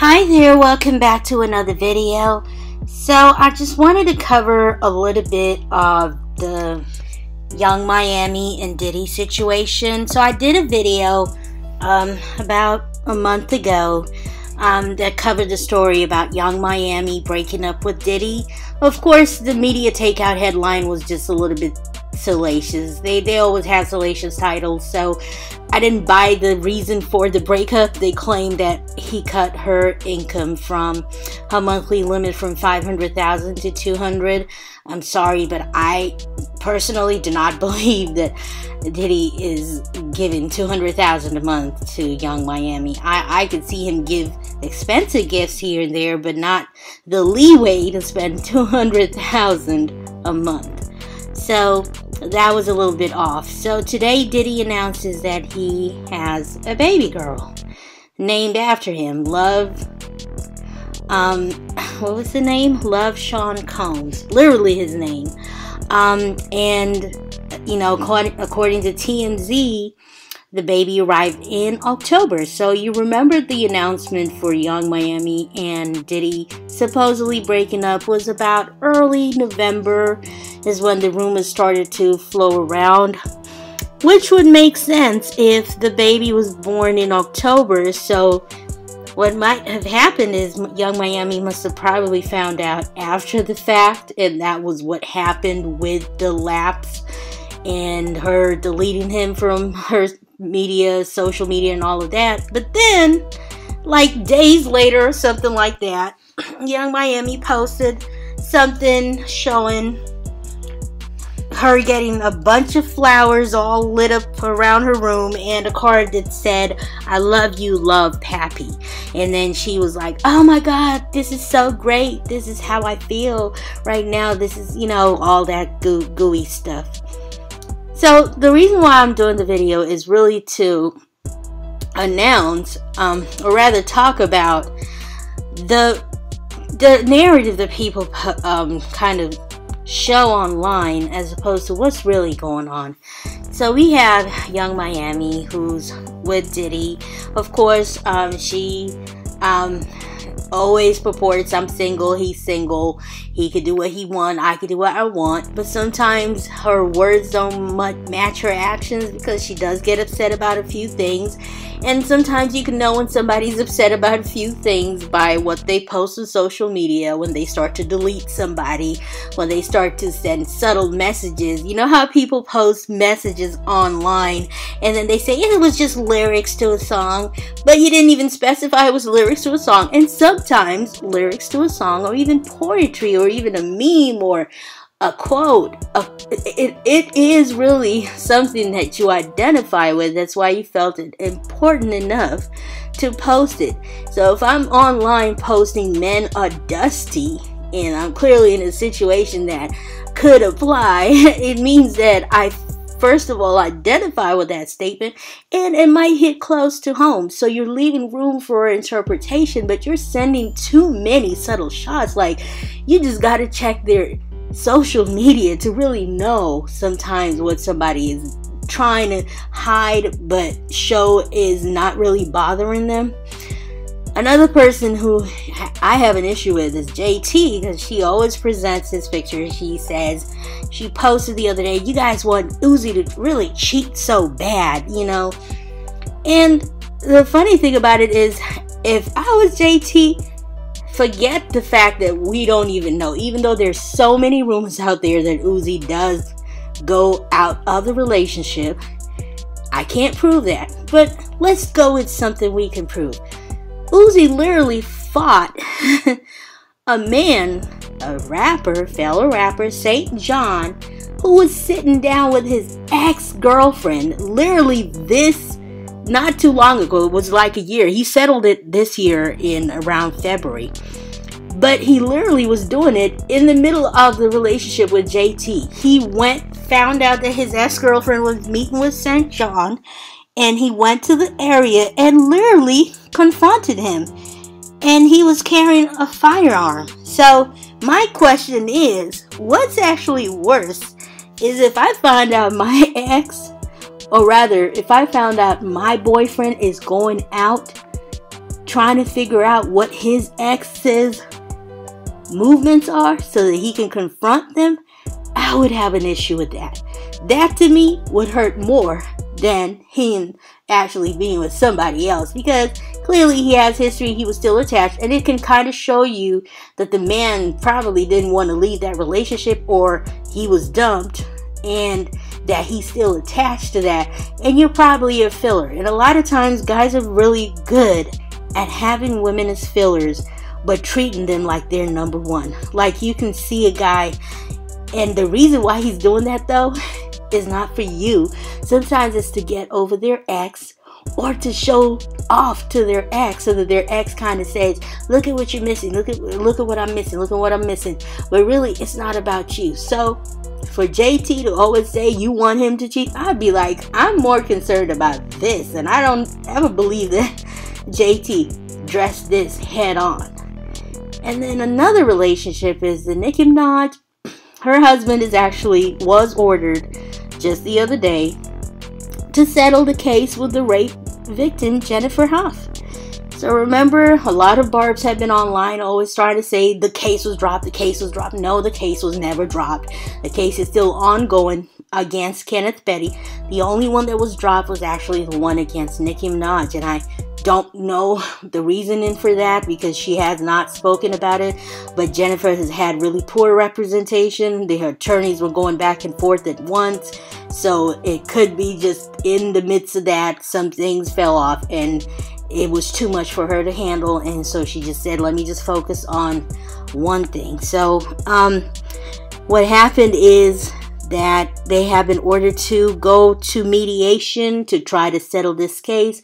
Hi there, welcome back to another video. So I just wanted to cover a little bit of the Young Miami and Diddy situation. So I did a video about a month ago that covered the story about Young Miami breaking up with Diddy. Of course, the media takeout headline was just a little bit salacious. They always have salacious titles, so I didn't buy the reason for the breakup. They claimed that he cut her income from her monthly limit from $500,000 to $200,000. I'm sorry, but I personally do not believe that Diddy is giving $200,000 a month to Young Miami. I could see him give expensive gifts here and there, but not the leeway to spend $200,000 a month. So that was a little bit off. So today Diddy announces that he has a baby girl named after him. Love, what was the name? Love Sean Combs, literally his name. And you know, according to TMZ, the baby arrived in October. So you remember the announcement for Young Miami and Diddy supposedly breaking up was about early November is when the rumors started to flow around, which would make sense if the baby was born in October. So what might have happened is Young Miami must have probably found out after the fact, and that was what happened with the lapse and her deleting him from her media, social media, and all of that. But then, like days later, something like that, Young Miami posted something showing her getting a bunch of flowers all lit up around her room and a card that said, "I love you, love, Pappy." And then she was like, "Oh my God, this is so great. This is how I feel right now. This is, you know, all that gooey stuff." So the reason why I'm doing the video is really to announce, or rather talk about the narrative that people kind of show online as opposed to what's really going on. So we have Young Miami, who's with Diddy. Of course, she always purports, "I'm single, he's single, he could do what he want, I could do what I want." But sometimes her words don't match her actions, because she does get upset about a few things. And sometimes you can know when somebody's upset about a few things by what they post on social media, when they start to delete somebody, when they start to send subtle messages. You know how people post messages online and then they say it was just lyrics to a song, but you didn't even specify it was lyrics to a song. And sometimes lyrics to a song, or even poetry, or even a meme, or a quote, it is really something that you identify with. That's why you felt it important enough to post it. So if I'm online posting "men are dusty" and I'm clearly in a situation that could apply, it means that I first of all identify with that statement, and it might hit close to home. So you're leaving room for interpretation, but you're sending too many subtle shots. Like, you just got to check their social media to really know sometimes what somebody is trying to hide but show is not really bothering them. Another person who I have an issue with is JT, because she always presents his picture. She says, she posted the other day, "You guys want Uzi to really cheat so bad, you know." And the funny thing about it is, if I was JT, forget the fact that we don't even know, even though there's so many rumors out there that Uzi does go out of the relationship. I can't prove that, but let's go with something we can prove. Uzi literally fought a man, a rapper, fellow rapper, St. John, who was sitting down with his ex-girlfriend literally not too long ago. It was like a year. He settled it this year in around February. But he literally was doing it in the middle of the relationship with JT. He found out that his ex-girlfriend was meeting with St. John, and he went to the area and literally confronted him. And he was carrying a firearm. So my question is, what's actually worse is if I find out my ex, or rather, if I found out my boyfriend is going out trying to figure out what his ex's movements are so that he can confront them, I would have an issue with that. That to me would hurt more than him actually being with somebody else, because clearly he has history, he was still attached, and it can kind of show you that the man probably didn't want to leave that relationship, or he was dumped and that he's still attached to that, and you're probably a filler. And a lot of times guys are really good at having women as fillers but treating them like they're number one. Like, you can see a guy, and the reason why he's doing that though is not for you. Sometimes it's to get over their ex, or to show off to their ex, so that their ex kind of says, look at what you're missing, look at what I'm missing, look at what I'm missing. But really, it's not about you. So for JT to always say you want him to cheat, I'd be like, I'm more concerned about this, and I don't ever believe that JT dressed this head on. And then another relationship is the Nicki Minaj. Her husband was ordered just the other day to settle the case with the rape victim, Jennifer Huff. So remember, a lot of barbs have been online always trying to say the case was dropped, the case was dropped. No, the case was never dropped. The case is still ongoing against Kenneth Petty. The only one that was dropped was actually the one against Nicki Minaj, and I don't know the reasoning for that because she has not spoken about it. But Jennifer has had really poor representation. The attorneys were going back and forth at once, so it could be just in the midst of that some things fell off and it was too much for her to handle, and so she just said, let me just focus on one thing. So what happened is that they have been ordered to go to mediation to try to settle this case.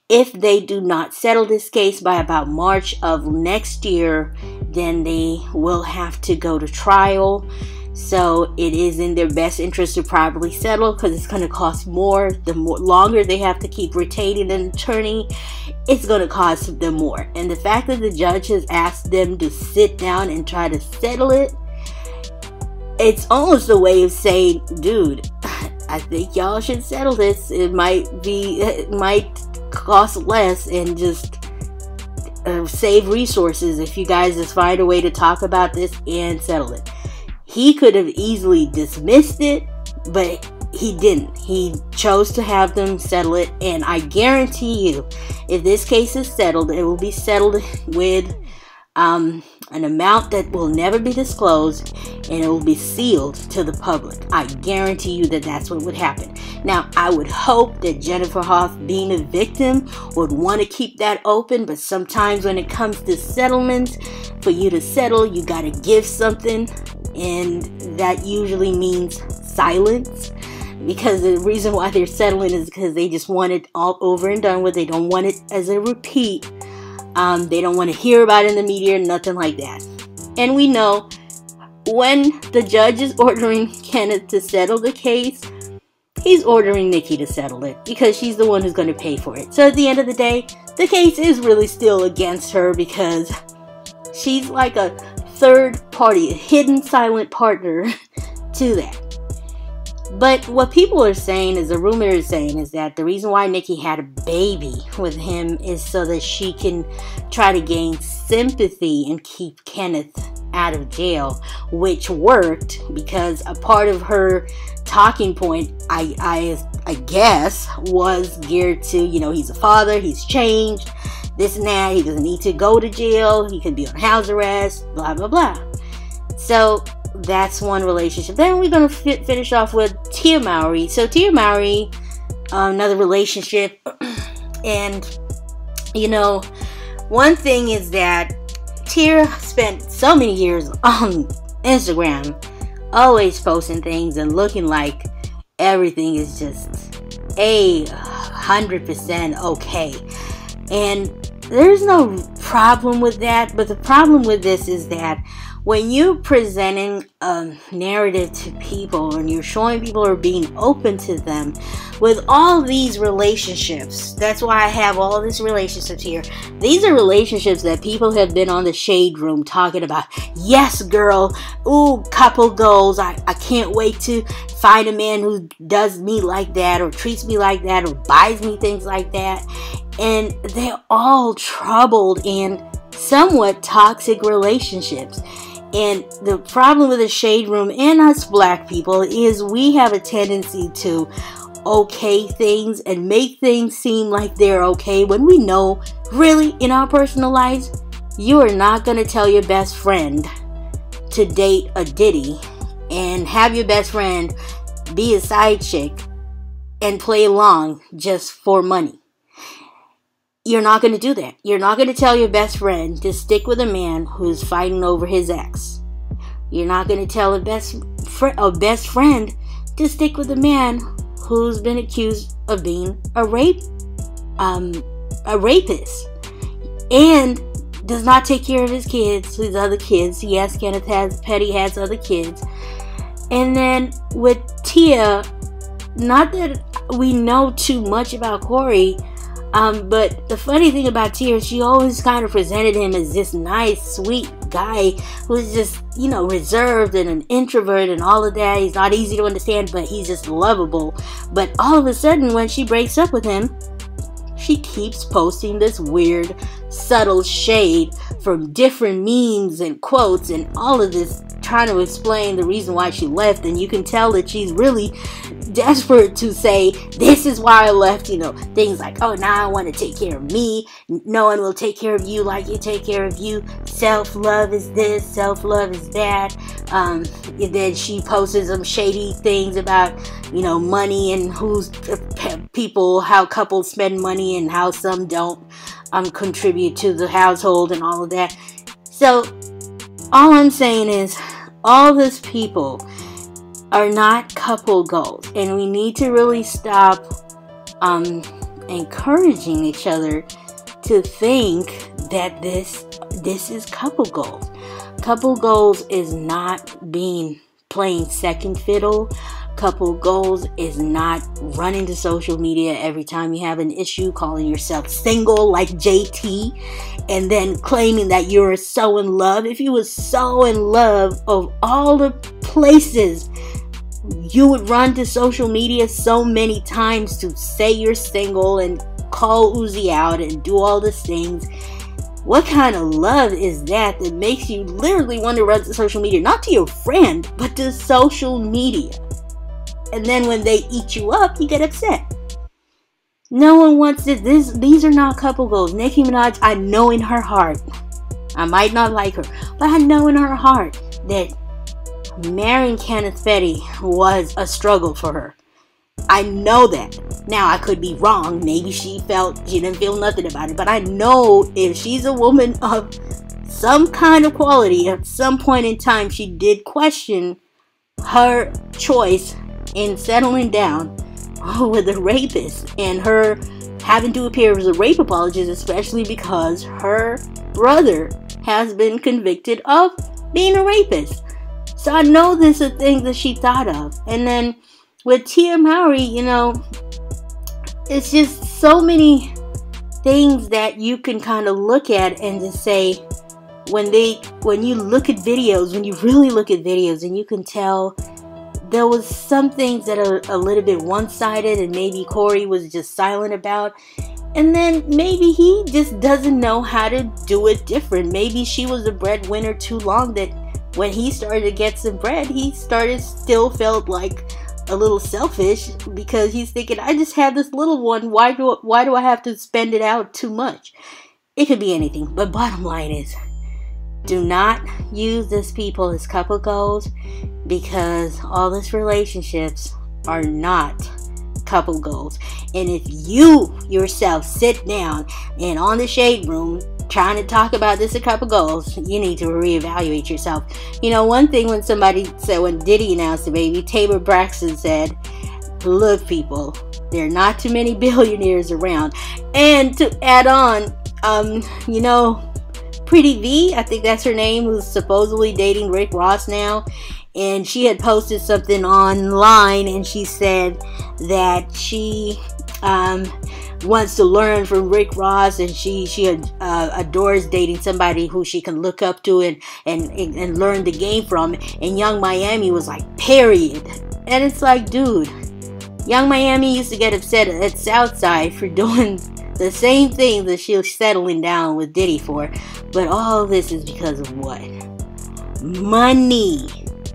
If they do not settle this case by about March of next year, then they will have to go to trial. So it is in their best interest to probably settle, because it's going to cost more. The longer they have to keep retaining an attorney, it's going to cost them more. And the fact that the judge has asked them to sit down and try to settle it, it's almost a way of saying, dude, I think y'all should settle this. It might cost less and just save resources if you guys just find a way to talk about this and settle it. He could have easily dismissed it, but he didn't. He chose to have them settle it, and I guarantee you, if this case is settled, it will be settled with an amount that will never be disclosed, and it will be sealed to the public. I guarantee you that that's what would happen. Now, I would hope that Jennifer Hoff, being a victim, would want to keep that open, but sometimes when it comes to settlements, for you to settle, you got to give something, and that usually means silence, because the reason why they're settling is because they just want it all over and done with. They don't want it as a repeat. They don't want to hear about it in the media, nothing like that. And we know when the judge is ordering Kenneth to settle the case, he's ordering Nicki to settle it because she's the one who's going to pay for it. So at the end of the day, the case is really still against her because she's like a third party, a hidden silent partner to that. But what people are saying is, the rumor is saying, is that the reason why Nicki had a baby with him is so that she can try to gain sympathy and keep Kenneth out of jail, which worked because a part of her talking point, I guess, was geared to, you know, he's a father, he's changed, this and that, he doesn't need to go to jail, he can be on house arrest, blah, blah, blah. So that's one relationship. Then we're going to finish off with Tia Mowry. So Tia Mowry, another relationship. And, you know, one thing is that Tia spent so many years on Instagram, always posting things and looking like everything is just 100% okay. And there's no problem with that. But the problem with this is that when you're presenting a narrative to people and you're showing people are being open to them with all these relationships, that's why I have all these relationships here. These are relationships that people have been on the ShadeRoom talking about. Yes, girl. Ooh, couple goals. I can't wait to find a man who does me like that or treats me like that or buys me things like that. and they're all troubled and somewhat toxic relationships. And the problem with the Shade Room and us black people is we have a tendency to okay things and make things seem like they're okay when we know really in our personal lives you are not going to tell your best friend to date a Diddy and have your best friend be a side chick and play along just for money. You're not going to do that. You're not going to tell your best friend to stick with a man who's fighting over his ex. You're not going to tell a best friend to stick with a man who's been accused of being a rapist and does not take care of his other kids. Yes, Petty has other kids. And then with Tia, not that we know too much about Corey, but the funny thing about Tia, she always kind of presented him as this nice, sweet guy who's just, reserved and an introvert and all of that. He's not easy to understand, but he's just lovable. But all of a sudden, when she breaks up with him, she keeps posting this weird, subtle shade from different memes and quotes and all of this, trying to explain the reason why she left. And you can tell that she's really desperate to say, this is why I left. Things like, oh, now I want to take care of me. No one will take care of you like you take care of you. Self-love is this, self-love is that. And then she posts some shady things about, money and how couples spend money and how some don't contribute to the household and all of that. So all I'm saying is all these people are not couple goals, and we need to really stop encouraging each other to think that this is couple goals. Couple goals is not playing second fiddle. Couple goals is not running to social media every time you have an issue, calling yourself single like JT, and then claiming that you're so in love. If you were so in love, of all the places you would run to social media so many times to say you're single and call Uzi out and do all these things. What kind of love is that makes you literally want to run to social media? Not to your friend, but to social media. And then when they eat you up, you get upset. No one wants it. These are not couple goals. Nicki Minaj, I know in her heart, I might not like her, but I know in her heart that marrying Kenneth Petty was a struggle for her. I know that. Now, I could be wrong. Maybe she didn't feel nothing about it. But I know if she's a woman of some kind of quality, at some point in time, she did question her choice in settling down with a rapist and her having to appear as a rape apologist, especially because her brother has been convicted of being a rapist. So I know this is a thing that she thought of. And then with Tia Mowry, it's just so many things that you can kind of look at and just say, when you look at videos, when you really look at videos, and you can tell there was some things that are a little bit one-sided and maybe Corey was just silent about. And then maybe he just doesn't know how to do it different. Maybe she was a breadwinner too long that when he started to get some bread, he still felt like a little selfish because he's thinking, I just had this little one. Why do I have to spend it out too much? It could be anything. But bottom line is, do not use these people as couple goals, because all these relationships are not couple goals. And if you yourself sit down and on the Shade Room trying to talk about this a couple goals, you need to reevaluate yourself. One thing when Diddy announced the baby, Tabor Braxton said, look people, there are not too many billionaires around. And to add on, Pretty V, I think that's her name, who's supposedly dating Rick Ross now, and she had posted something online and she said that she wants to learn from Rick Ross, and she adores dating somebody who she can look up to and learn the game from. And Young Miami was like, period. And it's like, dude, Young Miami used to get upset at Southside for doing The same thing that she was settling down with Diddy for. But all this is because of what? Money.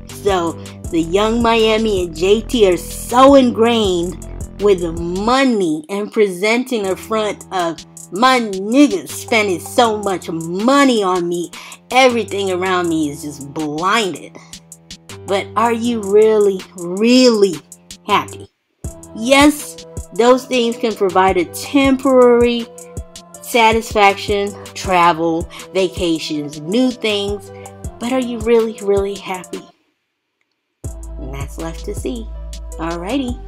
So the Young Miami and JT are so ingrained with the money and presenting a front of my niggas spending so much money on me. Everything around me is just blinded. But are you really, really happy? Yes, those things can provide a temporary satisfaction, travel, vacations, new things. But are you really, really happy? And that's left to see. Alrighty.